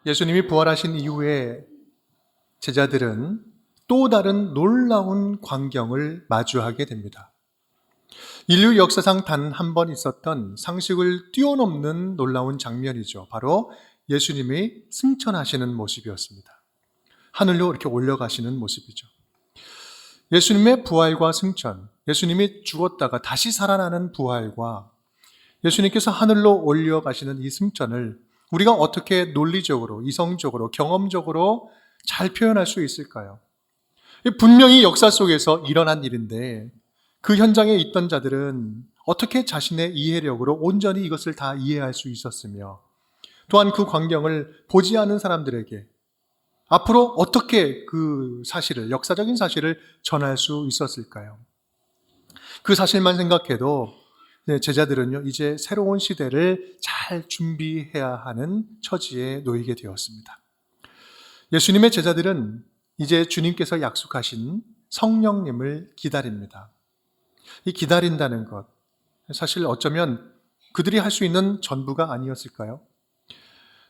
예수님이 부활하신 이후에 제자들은 또 다른 놀라운 광경을 마주하게 됩니다. 인류 역사상 단 한 번 있었던 상식을 뛰어넘는 놀라운 장면이죠. 바로 예수님이 승천하시는 모습이었습니다. 하늘로 이렇게 올라가시는 모습이죠. 예수님의 부활과 승천, 예수님이 죽었다가 다시 살아나는 부활과 예수님께서 하늘로 올려가시는 이 승천을 우리가 어떻게 논리적으로, 이성적으로, 경험적으로 잘 표현할 수 있을까요? 분명히 역사 속에서 일어난 일인데 그 현장에 있던 자들은 어떻게 자신의 이해력으로 온전히 이것을 다 이해할 수 있었으며 또한 그 광경을 보지 않은 사람들에게 앞으로 어떻게 그 사실을, 역사적인 사실을 전할 수 있었을까요? 그 사실만 생각해도 제자들은요, 이제 새로운 시대를 잘 준비해야 하는 처지에 놓이게 되었습니다. 예수님의 제자들은 이제 주님께서 약속하신 성령님을 기다립니다. 이 기다린다는 것, 사실 어쩌면 그들이 할 수 있는 전부가 아니었을까요?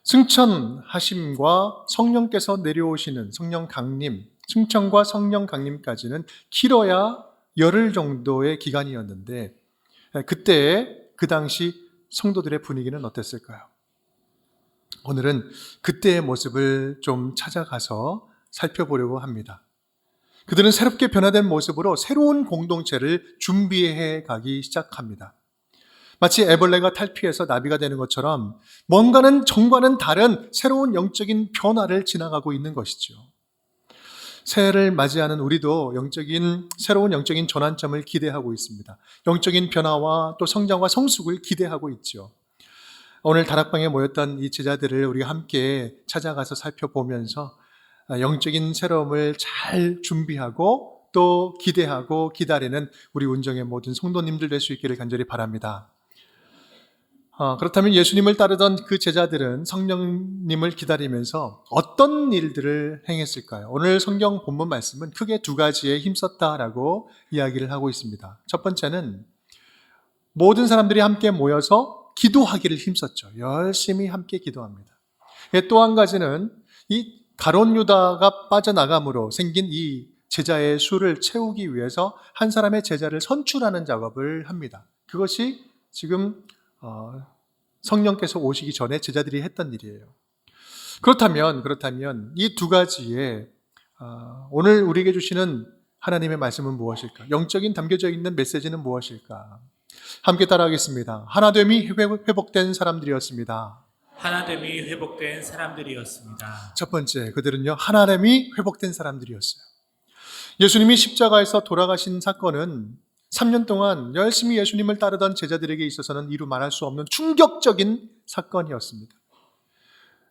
승천하심과 성령께서 내려오시는 성령 강림, 승천과 성령 강림까지는 길어야 열흘 정도의 기간이었는데 그때 그 당시 성도들의 분위기는 어땠을까요? 오늘은 그때의 모습을 좀 찾아가서 살펴보려고 합니다. 그들은 새롭게 변화된 모습으로 새로운 공동체를 준비해 가기 시작합니다. 마치 애벌레가 탈피해서 나비가 되는 것처럼 뭔가는 전과는 다른 새로운 영적인 변화를 지나가고 있는 것이죠. 새해를 맞이하는 우리도 새로운 영적인 전환점을 기대하고 있습니다. 영적인 변화와 또 성장과 성숙을 기대하고 있죠. 오늘 다락방에 모였던 이 제자들을 우리가 함께 찾아가서 살펴보면서 영적인 새로움을 잘 준비하고 또 기대하고 기다리는 우리 운정의 모든 성도님들 될 수 있기를 간절히 바랍니다. 그렇다면 예수님을 따르던 그 제자들은 성령님을 기다리면서 어떤 일들을 행했을까요? 오늘 성경 본문 말씀은 크게 두 가지에 힘썼다라고 이야기를 하고 있습니다. 첫 번째는 모든 사람들이 함께 모여서 기도하기를 힘썼죠. 열심히 함께 기도합니다. 또 한 가지는 이 가룟 유다가 빠져나감으로 생긴 이 제자의 수를 채우기 위해서 한 사람의 제자를 선출하는 작업을 합니다. 그것이 지금 성령께서 오시기 전에 제자들이 했던 일이에요. 그렇다면 이 두 가지에 오늘 우리에게 주시는 하나님의 말씀은 무엇일까? 영적인 담겨져 있는 메시지는 무엇일까? 함께 따라하겠습니다. 하나됨이 회복된 사람들이었습니다. 하나됨이 회복된 사람들이었습니다. 첫 번째, 그들은요, 하나됨이 회복된 사람들이었어요. 예수님이 십자가에서 돌아가신 사건은 3년 동안 열심히 예수님을 따르던 제자들에게 있어서는 이루 말할 수 없는 충격적인 사건이었습니다.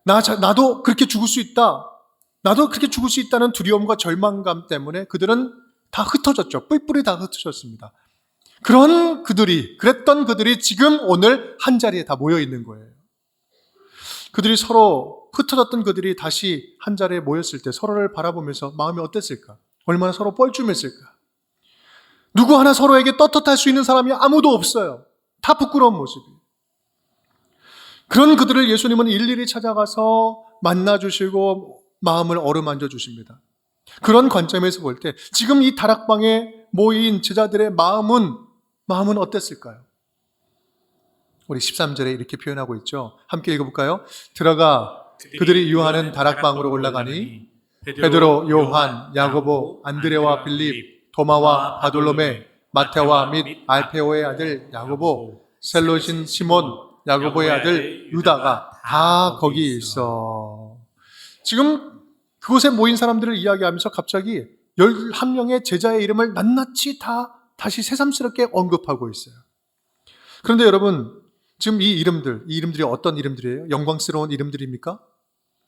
나도 그렇게 죽을 수 있다. 나도 그렇게 죽을 수 있다는 두려움과 절망감 때문에 그들은 다 흩어졌죠. 뿔뿔이 다 흩어졌습니다. 그랬던 그들이 지금 오늘 한 자리에 다 모여 있는 거예요. 그들이 서로 흩어졌던 그들이 다시 한 자리에 모였을 때 서로를 바라보면서 마음이 어땠을까? 얼마나 서로 뻘쭘했을까? 누구 하나 서로에게 떳떳할 수 있는 사람이 아무도 없어요. 다 부끄러운 모습이에요. 그런 그들을 예수님은 일일이 찾아가서 만나주시고 마음을 어루만져 주십니다. 그런 관점에서 볼 때 지금 이 다락방에 모인 제자들의 마음은 어땠을까요? 우리 13절에 이렇게 표현하고 있죠. 함께 읽어볼까요? 들어가 그들이 유하는 다락방으로 올라가니 베드로, 요한, 야고보, 안드레와 빌립, 도마와 바돌로메, 마테와 및 알페오의 아들 야고보, 셀롯인 시몬, 야고보의 아들 유다가 다 거기 있어. 지금 그곳에 모인 사람들을 이야기하면서 갑자기 11명의 제자의 이름을 낱낱이 다시 새삼스럽게 언급하고 있어요. 그런데 여러분, 지금 이 이름들이 어떤 이름들이에요? 영광스러운 이름들입니까?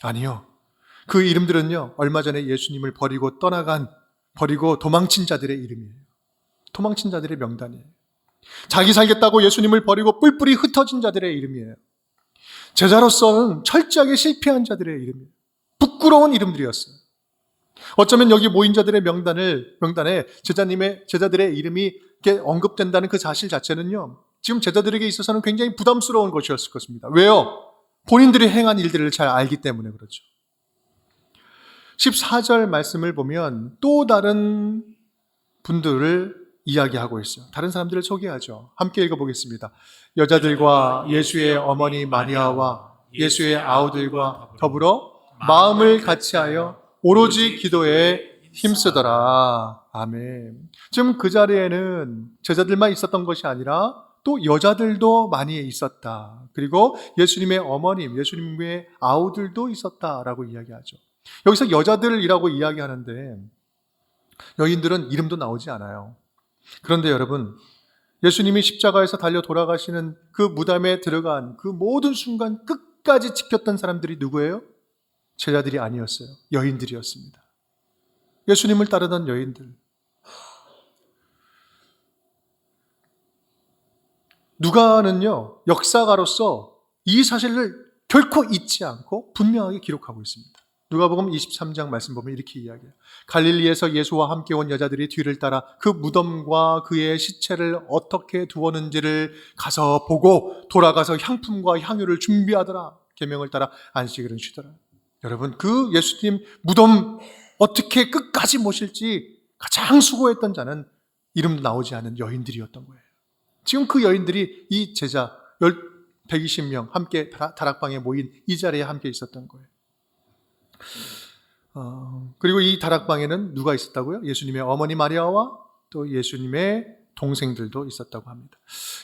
아니요. 그 이름들은요, 얼마 전에 예수님을 버리고 도망친 자들의 이름이에요. 도망친 자들의 명단이에요. 자기 살겠다고 예수님을 버리고 뿔뿔이 흩어진 자들의 이름이에요. 제자로서는 철저하게 실패한 자들의 이름이에요. 부끄러운 이름들이었어요. 어쩌면 여기 모인 자들의 명단에 제자들의 이름이 이렇게 언급된다는 그 사실 자체는요, 지금 제자들에게 있어서는 굉장히 부담스러운 것이었을 것입니다. 왜요? 본인들이 행한 일들을 잘 알기 때문에 그렇죠. 14절 말씀을 보면 또 다른 분들을 이야기하고 있어요. 다른 사람들을 소개하죠. 함께 읽어보겠습니다. 여자들과 예수의 어머니 마리아와 예수의 아우들과 더불어 마음을 같이하여 오로지 기도에 힘쓰더라. 아멘. 지금 그 자리에는 제자들만 있었던 것이 아니라 또 여자들도 많이 있었다. 그리고 예수님의 어머님, 예수님의 아우들도 있었다라고 이야기하죠. 여기서 여자들이라고 이야기하는데 여인들은 이름도 나오지 않아요. 그런데 여러분, 예수님이 십자가에서 달려 돌아가시는 그 무덤에 들어간 그 모든 순간 끝까지 지켰던 사람들이 누구예요? 제자들이 아니었어요. 여인들이었습니다. 예수님을 따르던 여인들. 누가는요, 역사가로서 이 사실을 결코 잊지 않고 분명하게 기록하고 있습니다. 누가복음 23장 말씀 보면 이렇게 이야기해요. 갈릴리에서 예수와 함께 온 여자들이 뒤를 따라 그 무덤과 그의 시체를 어떻게 두었는지를 가서 보고 돌아가서 향품과 향유를 준비하더라. 계명을 따라 안식일은 쉬더라. 여러분, 그 예수님 무덤 어떻게 끝까지 모실지 가장 수고했던 자는 이름도 나오지 않은 여인들이었던 거예요. 지금 그 여인들이 이 제자 120명 함께 다락방에 모인 이 자리에 함께 있었던 거예요. 그리고 이 다락방에는 누가 있었다고요? 예수님의 어머니 마리아와 또 예수님의 동생들도 있었다고 합니다.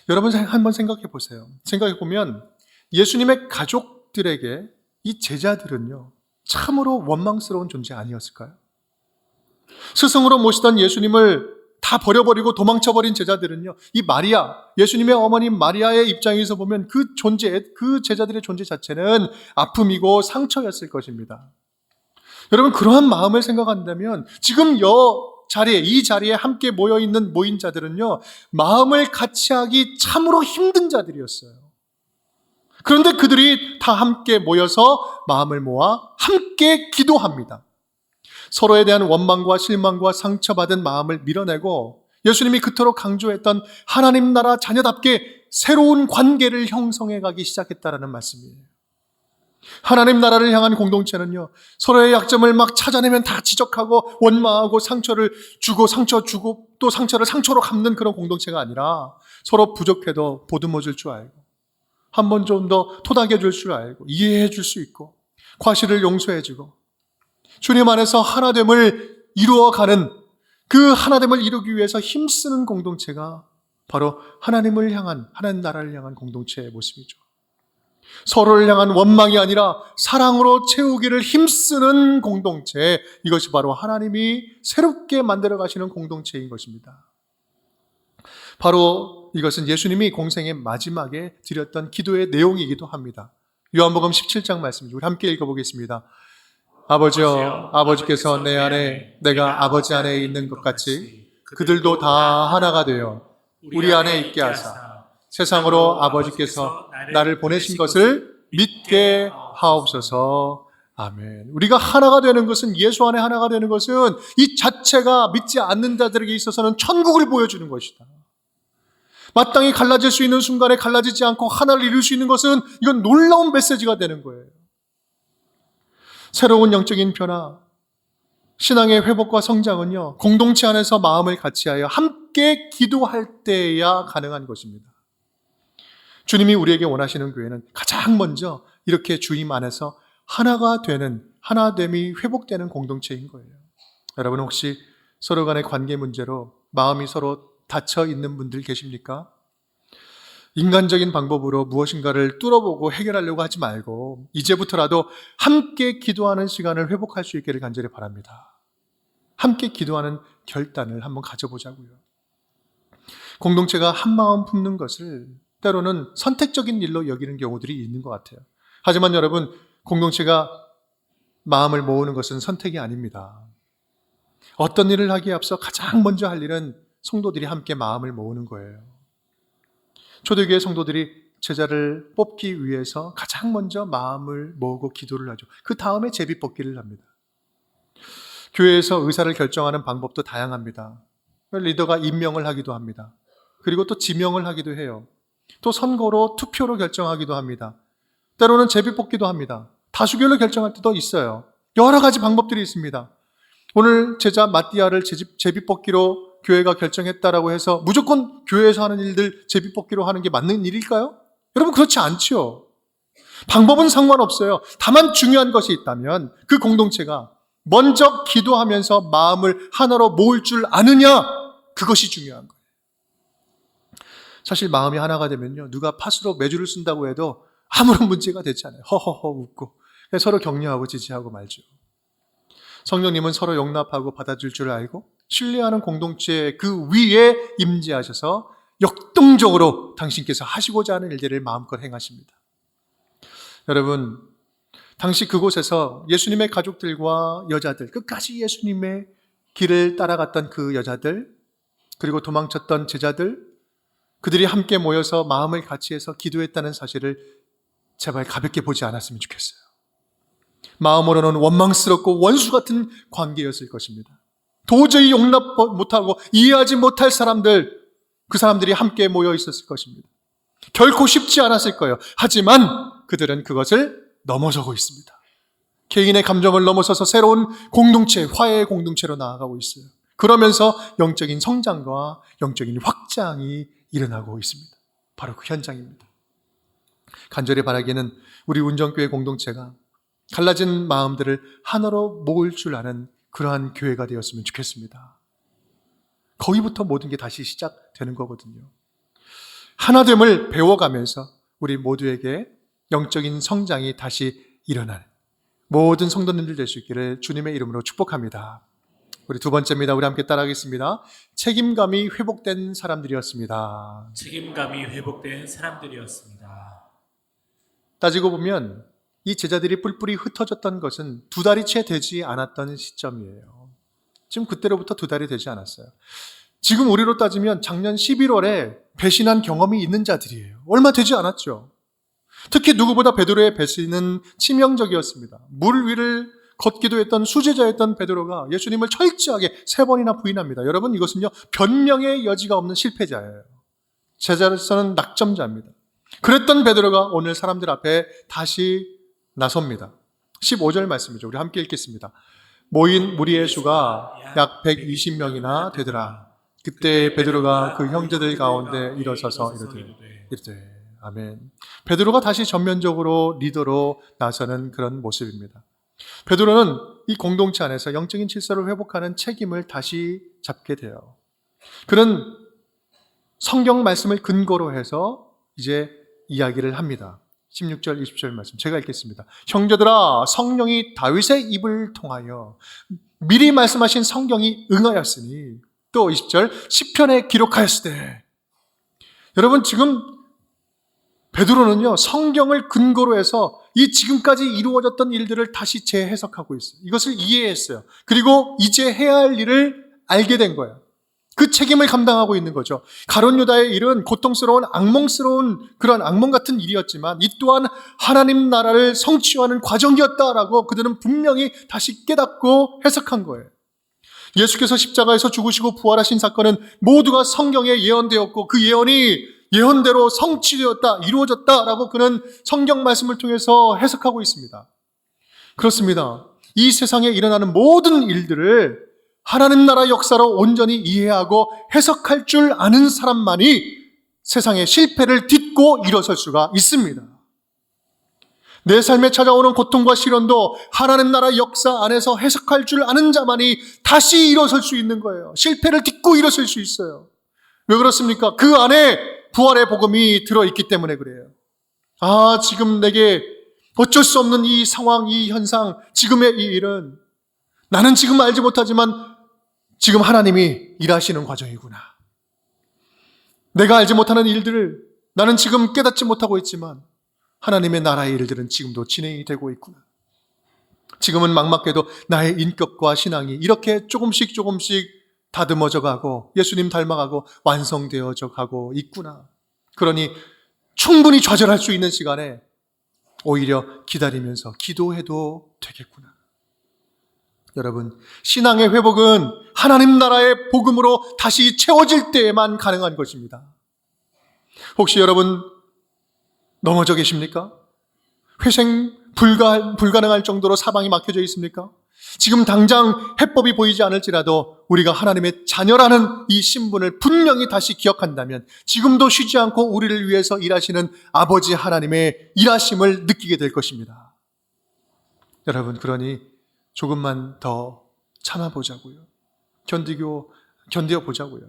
여러분 한번 생각해 보세요. 생각해 보면 예수님의 가족들에게 이 제자들은요, 참으로 원망스러운 존재 아니었을까요? 스승으로 모시던 예수님을 다 버려버리고 도망쳐버린 제자들은요, 이 마리아, 예수님의 어머님 마리아의 입장에서 보면 그 제자들의 존재 자체는 아픔이고 상처였을 것입니다. 여러분, 그러한 마음을 생각한다면 지금 이 자리에 함께 모인 자들은요, 마음을 같이 하기 참으로 힘든 자들이었어요. 그런데 그들이 다 함께 모여서 마음을 모아 함께 기도합니다. 서로에 대한 원망과 실망과 상처받은 마음을 밀어내고 예수님이 그토록 강조했던 하나님 나라 자녀답게 새로운 관계를 형성해 가기 시작했다라는 말씀이에요. 하나님 나라를 향한 공동체는요, 서로의 약점을 막 찾아내면 다 지적하고 원망하고 상처를 주고 또 상처를 상처로 갚는 그런 공동체가 아니라 서로 부족해도 보듬어 줄 줄 알고 한 번 좀 더 토닥여 줄 줄 알고 이해해 줄 수 있고 과실을 용서해 주고 주님 안에서 하나됨을 이루어가는 그 하나됨을 이루기 위해서 힘쓰는 공동체가 바로 하나님 나라를 향한 공동체의 모습이죠. 서로를 향한 원망이 아니라 사랑으로 채우기를 힘쓰는 공동체, 이것이 바로 하나님이 새롭게 만들어 가시는 공동체인 것입니다. 바로 이것은 예수님이 공생의 마지막에 드렸던 기도의 내용이기도 합니다. 요한복음 17장 말씀입니다. 우리 함께 읽어보겠습니다. 아버지여, 아버지께서 내 안에 내가 아버지 안에 있는 것 같이 그들도 다 하나가 되어 우리 안에 있게 하사 세상으로 아버지께서 나를 보내신 것을 믿게 하옵소서. 아멘. 우리가 하나가 되는 것은, 예수 안에 하나가 되는 것은 이 자체가 믿지 않는 자들에게 있어서는 천국을 보여주는 것이다. 마땅히 갈라질 수 있는 순간에 갈라지지 않고 하나를 이룰 수 있는 것은 이건 놀라운 메시지가 되는 거예요. 새로운 영적인 변화, 신앙의 회복과 성장은요, 공동체 안에서 마음을 같이하여 함께 기도할 때야 가능한 것입니다. 주님이 우리에게 원하시는 교회는 가장 먼저 이렇게 주님 안에서 하나가 되는, 하나됨이 회복되는 공동체인 거예요. 여러분 혹시 서로 간의 관계 문제로 마음이 서로 닫혀 있는 분들 계십니까? 인간적인 방법으로 무엇인가를 뚫어보고 해결하려고 하지 말고 이제부터라도 함께 기도하는 시간을 회복할 수 있기를 간절히 바랍니다. 함께 기도하는 결단을 한번 가져보자고요. 공동체가 한마음 품는 것을 때로는 선택적인 일로 여기는 경우들이 있는 것 같아요. 하지만 여러분, 공동체가 마음을 모으는 것은 선택이 아닙니다. 어떤 일을 하기에 앞서 가장 먼저 할 일은 성도들이 함께 마음을 모으는 거예요. 초대교회 성도들이 제자를 뽑기 위해서 가장 먼저 마음을 모으고 기도를 하죠. 그 다음에 제비 뽑기를 합니다. 교회에서 의사를 결정하는 방법도 다양합니다. 리더가 임명을 하기도 합니다. 그리고 또 지명을 하기도 해요. 또 선거로 투표로 결정하기도 합니다. 때로는 제비 뽑기도 합니다. 다수결로 결정할 때도 있어요. 여러 가지 방법들이 있습니다. 오늘 제자 마띠아를 제비 뽑기로 교회가 결정했다라고 해서 무조건 교회에서 하는 일들 제비 뽑기로 하는 게 맞는 일일까요? 여러분, 그렇지 않죠. 방법은 상관없어요. 다만 중요한 것이 있다면 그 공동체가 먼저 기도하면서 마음을 하나로 모을 줄 아느냐, 그것이 중요한 거예요. 사실 마음이 하나가 되면요, 누가 팥으로 메주를 쓴다고 해도 아무런 문제가 되지 않아요. 허허허 웃고 서로 격려하고 지지하고 말죠. 성령님은 서로 용납하고 받아줄 줄 알고 신뢰하는 공동체 그 위에 임재하셔서 역동적으로 당신께서 하시고자 하는 일들을 마음껏 행하십니다. 여러분, 당시 그곳에서 예수님의 가족들과 여자들, 끝까지 예수님의 길을 따라갔던 그 여자들, 그리고 도망쳤던 제자들, 그들이 함께 모여서 마음을 같이 해서 기도했다는 사실을 제발 가볍게 보지 않았으면 좋겠어요. 마음으로는 원망스럽고 원수 같은 관계였을 것입니다. 도저히 용납 못하고 이해하지 못할 사람들, 그 사람들이 함께 모여 있었을 것입니다. 결코 쉽지 않았을 거예요. 하지만 그들은 그것을 넘어서고 있습니다. 개인의 감정을 넘어서서 새로운 공동체, 화해의 공동체로 나아가고 있어요. 그러면서 영적인 성장과 영적인 확장이 일어나고 있습니다. 바로 그 현장입니다. 간절히 바라기는 우리 운정교회 공동체가 갈라진 마음들을 하나로 모을 줄 아는 그러한 교회가 되었으면 좋겠습니다. 거기부터 모든 게 다시 시작되는 거거든요. 하나됨을 배워가면서 우리 모두에게 영적인 성장이 다시 일어날 모든 성도님들 될 수 있기를 주님의 이름으로 축복합니다. 우리 두 번째입니다. 우리 함께 따라하겠습니다. 책임감이 회복된 사람들이었습니다. 책임감이 회복된 사람들이었습니다. 따지고 보면 이 제자들이 뿔뿔이 흩어졌던 것은 2달이 채 되지 않았던 시점이에요. 지금 그때로부터 2달이 되지 않았어요. 지금 우리로 따지면 작년 11월에 배신한 경험이 있는 자들이에요. 얼마 되지 않았죠. 특히 누구보다 베드로의 배신은 치명적이었습니다. 물 위를 걷기도 했던 수제자였던 베드로가 예수님을 철저하게 3번이나 부인합니다. 여러분, 이것은요, 변명의 여지가 없는 실패자예요. 제자로서는 낙점자입니다. 그랬던 베드로가 오늘 사람들 앞에 다시 나섭니다. 15절 말씀이죠. 우리 함께 읽겠습니다. 모인 무리의 수가 약 120명이나 되더라. 그때 베드로가 그 형제들 가운데 일어서서 이르되 아멘. 베드로가 다시 전면적으로 리더로 나서는 그런 모습입니다. 베드로는 이 공동체 안에서 영적인 질서를 회복하는 책임을 다시 잡게 돼요. 그는 성경 말씀을 근거로 해서 이제 이야기를 합니다. 16절, 20절 말씀 제가 읽겠습니다. 형제들아, 성령이 다윗의 입을 통하여 미리 말씀하신 성경이 응하였으니, 또 20절, 시편에 기록하였으되. 여러분, 지금 베드로는요, 성경을 근거로 해서 이 지금까지 이루어졌던 일들을 다시 재해석하고 있어요. 이것을 이해했어요. 그리고 이제 해야 할 일을 알게 된 거예요. 그 책임을 감당하고 있는 거죠. 가룟 유다의 일은 고통스러운 악몽스러운 그런 악몽 같은 일이었지만 이 또한 하나님 나라를 성취하는 과정이었다라고 그들은 분명히 다시 깨닫고 해석한 거예요. 예수께서 십자가에서 죽으시고 부활하신 사건은 모두가 성경에 예언되었고 그 예언이 예언대로 성취되었다, 이루어졌다라고 그는 성경 말씀을 통해서 해석하고 있습니다. 그렇습니다. 이 세상에 일어나는 모든 일들을 하나님 나라 역사로 온전히 이해하고 해석할 줄 아는 사람만이 세상의 실패를 딛고 일어설 수가 있습니다. 내 삶에 찾아오는 고통과 시련도 하나님 나라 역사 안에서 해석할 줄 아는 자만이 다시 일어설 수 있는 거예요. 실패를 딛고 일어설 수 있어요. 왜 그렇습니까? 그 안에 부활의 복음이 들어있기 때문에 그래요. 아, 지금 내게 어쩔 수 없는 이 상황, 이 현상, 지금의 이 일은 나는 지금 알지 못하지만 지금 하나님이 일하시는 과정이구나. 내가 알지 못하는 일들을 나는 지금 깨닫지 못하고 있지만 하나님의 나라의 일들은 지금도 진행이 되고 있구나. 지금은 막막해도 나의 인격과 신앙이 이렇게 조금씩 다듬어져 가고 예수님 닮아가고 완성되어져 가고 있구나. 그러니 충분히 좌절할 수 있는 시간에 오히려 기다리면서 기도해도 되겠구나. 여러분, 신앙의 회복은 하나님 나라의 복음으로 다시 채워질 때에만 가능한 것입니다. 혹시 여러분 넘어져 계십니까? 회생 불가능할 정도로 사방이 막혀져 있습니까? 지금 당장 해법이 보이지 않을지라도 우리가 하나님의 자녀라는 이 신분을 분명히 다시 기억한다면 지금도 쉬지 않고 우리를 위해서 일하시는 아버지 하나님의 일하심을 느끼게 될 것입니다. 여러분, 그러니 조금만 더 참아보자고요. 견뎌보자고요.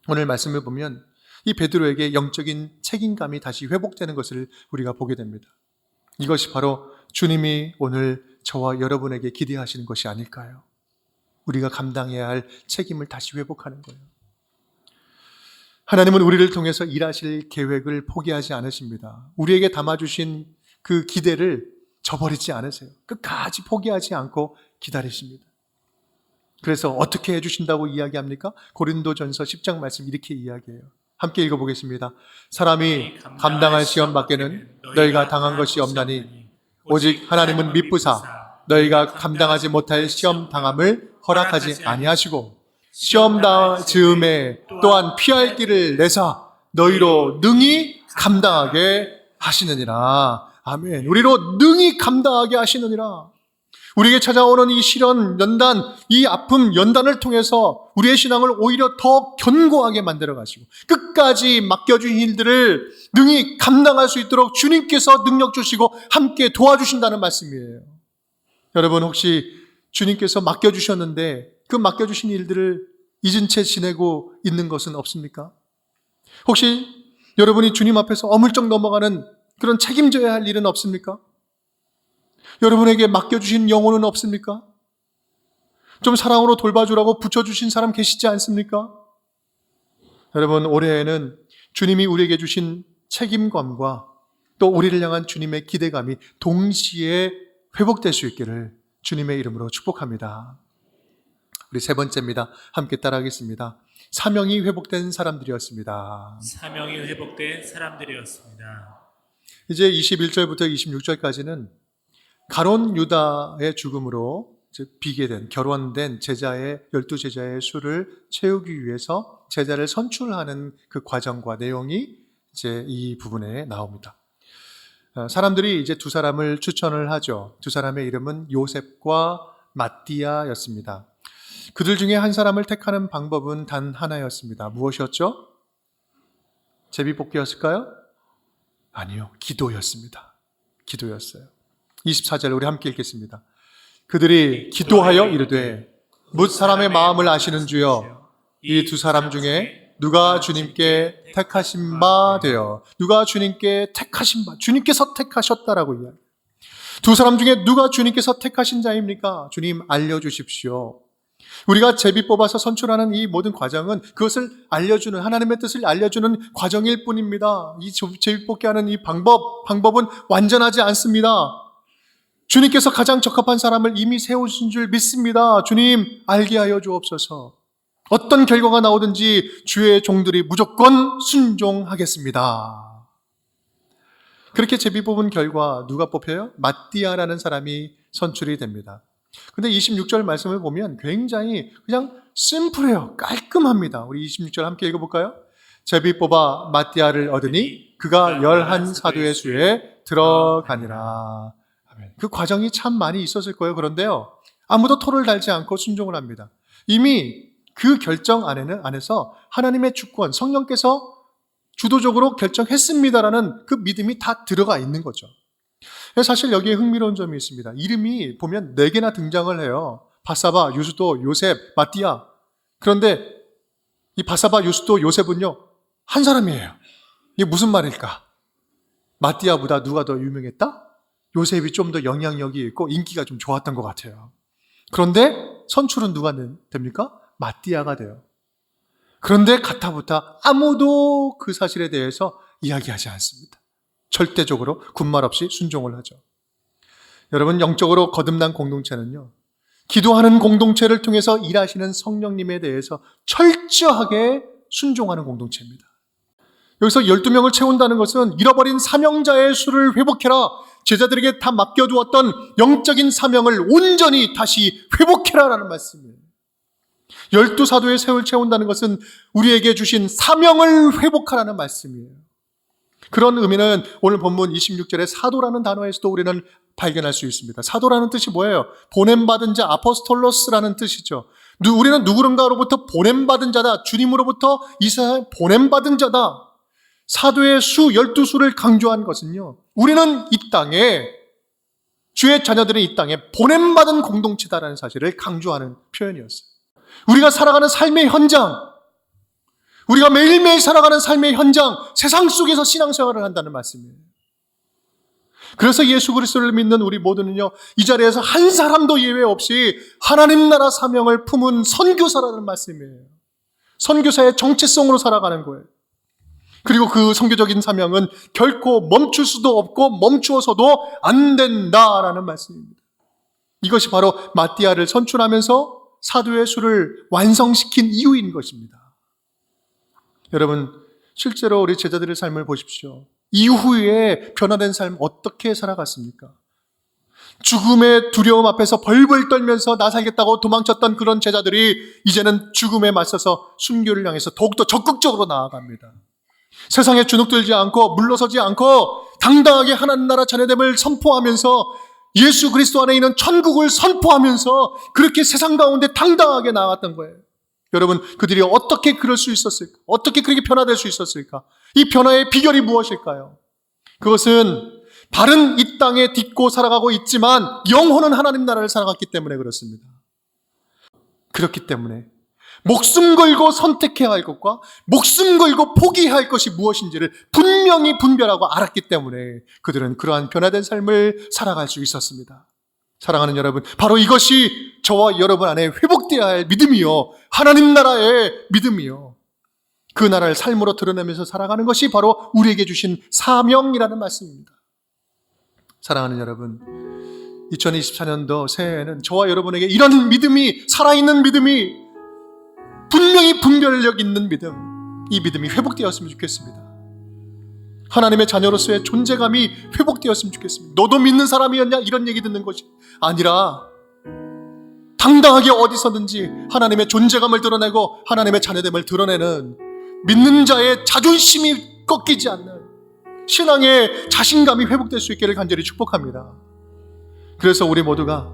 오늘 말씀을 보면 이 베드로에게 영적인 책임감이 다시 회복되는 것을 우리가 보게 됩니다. 이것이 바로 주님이 오늘 저와 여러분에게 기대하시는 것이 아닐까요? 우리가 감당해야 할 책임을 다시 회복하는 거예요. 하나님은 우리를 통해서 일하실 계획을 포기하지 않으십니다. 우리에게 담아주신 그 기대를 저버리지 않으세요. 끝까지 포기하지 않고 기다리십니다. 그래서 어떻게 해주신다고 이야기합니까? 고린도전서 10장 말씀 이렇게 이야기해요. 함께 읽어보겠습니다. 사람이 감당할 시험 밖에는 너희가 당한 것이 없나니 오직 하나님은 미쁘사 너희가 감당하지 못할 시험 당함을 허락하지 아니하시고 시험 당할 즈음에 또한 피할 길을 내사 너희로 능히 감당하게 하시느니라. 아멘. 우리로 능히 감당하게 하시느니라. 우리에게 찾아오는 이 시련, 연단, 이 아픔, 연단을 통해서 우리의 신앙을 오히려 더 견고하게 만들어 가시고 끝까지 맡겨주신 일들을 능히 감당할 수 있도록 주님께서 능력 주시고 함께 도와주신다는 말씀이에요. 여러분, 혹시 주님께서 맡겨주셨는데 그 맡겨주신 일들을 잊은 채 지내고 있는 것은 없습니까? 혹시 여러분이 주님 앞에서 어물쩍 넘어가는 그런 책임져야 할 일은 없습니까? 여러분에게 맡겨주신 영혼은 없습니까? 좀 사랑으로 돌봐주라고 붙여주신 사람 계시지 않습니까? 여러분, 올해에는 주님이 우리에게 주신 책임감과 또 우리를 향한 주님의 기대감이 동시에 회복될 수 있기를 주님의 이름으로 축복합니다. 우리 세 번째입니다. 함께 따라하겠습니다. 사명이 회복된 사람들이었습니다. 사명이 회복된 사람들이었습니다. 이제 21절부터 26절까지는 가론 유다의 죽음으로 비게 된, 결혼된 제자의 12제자의 수를 채우기 위해서 제자를 선출하는 그 과정과 내용이 이제 이 부분에 나옵니다. 사람들이 이제 두 사람을 추천을 하죠. 두 사람의 이름은 요셉과 마띠아였습니다. 그들 중에 한 사람을 택하는 방법은 단 하나였습니다. 무엇이었죠? 제비뽑기였을까요? 아니요, 기도였습니다. 기도였어요. 24절 우리 함께 읽겠습니다. 그들이 기도하여 이르되 뭇 사람의 마음을 아시는 주여 이 두 사람 중에 누가 주님께 택하신 바 되어 누가 주님께 택하신 바 주님께서 택하셨다라고 이야기해요. 두 사람 중에 누가 주님께서 택하신 자입니까? 주님 알려주십시오. 우리가 제비 뽑아서 선출하는 이 모든 과정은 그것을 알려주는 하나님의 뜻을 알려주는 과정일 뿐입니다. 이 제비 뽑기 하는 이 방법은 완전하지 않습니다. 주님께서 가장 적합한 사람을 이미 세우신 줄 믿습니다. 주님 알게 하여 주옵소서. 어떤 결과가 나오든지 주의 종들이 무조건 순종하겠습니다. 그렇게 제비 뽑은 결과 누가 뽑혀요? 마띠아라는 사람이 선출이 됩니다. 근데 26절 말씀을 보면 굉장히 그냥 심플해요. 깔끔합니다. 우리 26절 함께 읽어볼까요? 제비 뽑아 마띠아를 얻으니 그가 11 사도의 수에 들어가니라. 그 과정이 참 많이 있었을 거예요. 그런데요, 아무도 토를 달지 않고 순종을 합니다. 이미 그 결정 안에서 하나님의 주권, 성령께서 주도적으로 결정했습니다라는 그 믿음이 다 들어가 있는 거죠. 사실 여기에 흥미로운 점이 있습니다. 이름이 보면 4개나 등장을 해요. 바사바, 유스도, 요셉, 마띠아. 그런데 이 바사바, 유스도, 요셉은요, 한 사람이에요. 이게 무슨 말일까? 마띠아보다 누가 더 유명했다? 요셉이 좀 더 영향력이 있고 인기가 좀 좋았던 것 같아요. 그런데 선출은 누가 됩니까? 마띠아가 돼요. 그런데 가타부타 아무도 그 사실에 대해서 이야기하지 않습니다. 절대적으로 군말 없이 순종을 하죠. 여러분, 영적으로 거듭난 공동체는요, 기도하는 공동체를 통해서 일하시는 성령님에 대해서 철저하게 순종하는 공동체입니다. 여기서 12명을 채운다는 것은 잃어버린 사명자의 수를 회복해라, 제자들에게 다 맡겨두었던 영적인 사명을 온전히 다시 회복해라라는 말씀이에요. 12사도의 세월 채운다는 것은 우리에게 주신 사명을 회복하라는 말씀이에요. 그런 의미는 오늘 본문 26절에 사도라는 단어에서도 우리는 발견할 수 있습니다. 사도라는 뜻이 뭐예요? 보냄받은 자, 아포스톨로스라는 뜻이죠. 우리는 누구른가로부터 보냄받은 자다. 주님으로부터 이 세상에 보냄받은 자다. 사도의 수 12수를 강조한 것은요, 우리는 이 땅에, 주의 자녀들은 이 땅에 보냄받은 공동체다라는 사실을 강조하는 표현이었어요. 우리가 살아가는 삶의 현장, 우리가 매일매일 살아가는 삶의 현장, 세상 속에서 신앙생활을 한다는 말씀이에요. 그래서 예수 그리스도를 믿는 우리 모두는요, 이 자리에서 한 사람도 예외 없이 하나님 나라 사명을 품은 선교사라는 말씀이에요. 선교사의 정체성으로 살아가는 거예요. 그리고 그 선교적인 사명은 결코 멈출 수도 없고 멈추어서도 안 된다라는 말씀입니다. 이것이 바로 마띠아를 선출하면서 사도의 수를 완성시킨 이유인 것입니다. 여러분, 실제로 우리 제자들의 삶을 보십시오. 이후에 변화된 삶 어떻게 살아갔습니까? 죽음의 두려움 앞에서 벌벌 떨면서 나 살겠다고 도망쳤던 그런 제자들이 이제는 죽음에 맞서서 순교를 향해서 더욱더 적극적으로 나아갑니다. 세상에 주눅들지 않고 물러서지 않고 당당하게 하나님 나라 자녀됨을 선포하면서 예수 그리스도 안에 있는 천국을 선포하면서 그렇게 세상 가운데 당당하게 나아갔던 거예요. 여러분, 그들이 어떻게 그럴 수 있었을까? 어떻게 그렇게 변화될 수 있었을까? 이 변화의 비결이 무엇일까요? 그것은 발은 이 땅에 딛고 살아가고 있지만 영혼은 하나님 나라를 살아갔기 때문에 그렇습니다. 그렇기 때문에 목숨 걸고 선택해야 할 것과 목숨 걸고 포기해야 할 것이 무엇인지를 분명히 분별하고 알았기 때문에 그들은 그러한 변화된 삶을 살아갈 수 있었습니다. 사랑하는 여러분, 바로 이것이 저와 여러분 안에 회복되어야 할 믿음이요, 하나님 나라의 믿음이요, 그 나라를 삶으로 드러내면서 살아가는 것이 바로 우리에게 주신 사명이라는 말씀입니다. 사랑하는 여러분, 2024년도 새해에는 저와 여러분에게 이런 믿음이, 살아있는 믿음이, 분명히 분별력 있는 믿음, 이 믿음이 회복되었으면 좋겠습니다. 하나님의 자녀로서의 존재감이 회복되었으면 좋겠습니다. 너도 믿는 사람이었냐? 이런 얘기 듣는 것이 아니라 당당하게 어디서든지 하나님의 존재감을 드러내고 하나님의 자녀됨을 드러내는 믿는 자의 자존심이 꺾이지 않는 신앙의 자신감이 회복될 수 있기를 간절히 축복합니다. 그래서 우리 모두가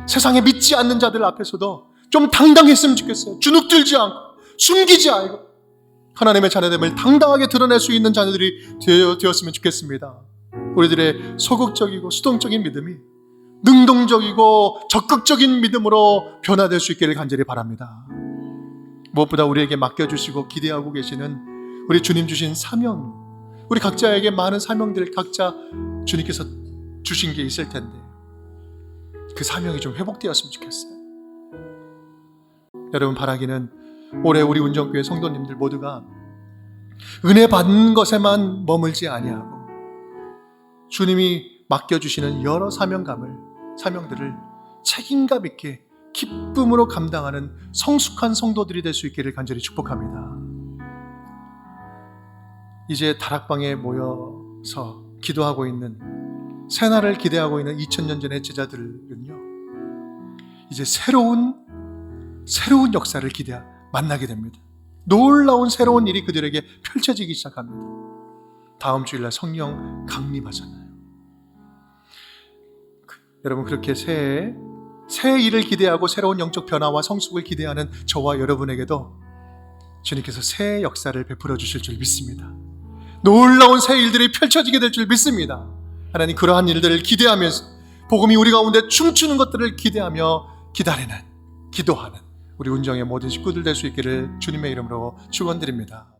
세상에 믿지 않는 자들 앞에서도 좀 당당했으면 좋겠어요. 주눅들지 않고 숨기지 않고 하나님의 자녀됨을 당당하게 드러낼 수 있는 자녀들이 되었으면 좋겠습니다. 우리들의 소극적이고 수동적인 믿음이 능동적이고 적극적인 믿음으로 변화될 수 있기를 간절히 바랍니다. 무엇보다 우리에게 맡겨주시고 기대하고 계시는 우리 주님 주신 사명, 우리 각자에게 많은 사명들을 각자 주님께서 주신 게 있을 텐데 그 사명이 좀 회복되었으면 좋겠어요. 여러분, 바라기는 올해 우리 운정교회 성도님들 모두가 은혜 받는 것에만 머물지 아니하고 주님이 맡겨주시는 여러 사명들을 책임감 있게 기쁨으로 감당하는 성숙한 성도들이 될 수 있기를 간절히 축복합니다. 이제 다락방에 모여서 기도하고 있는, 새날을 기대하고 있는 2000년 전의 제자들은요, 이제 새로운 역사를 만나게 됩니다. 놀라운 새로운 일이 그들에게 펼쳐지기 시작합니다. 다음 주일날 성령 강림하잖아요. 여러분, 그렇게 새 일을 기대하고 새로운 영적 변화와 성숙을 기대하는 저와 여러분에게도 주님께서 새 역사를 베풀어 주실 줄 믿습니다. 놀라운 새 일들이 펼쳐지게 될 줄 믿습니다. 하나님, 그러한 일들을 기대하면서 복음이 우리 가운데 춤추는 것들을 기대하며 기다리는, 기도하는 우리 운정의 모든 식구들 될 수 있기를 주님의 이름으로 축원드립니다.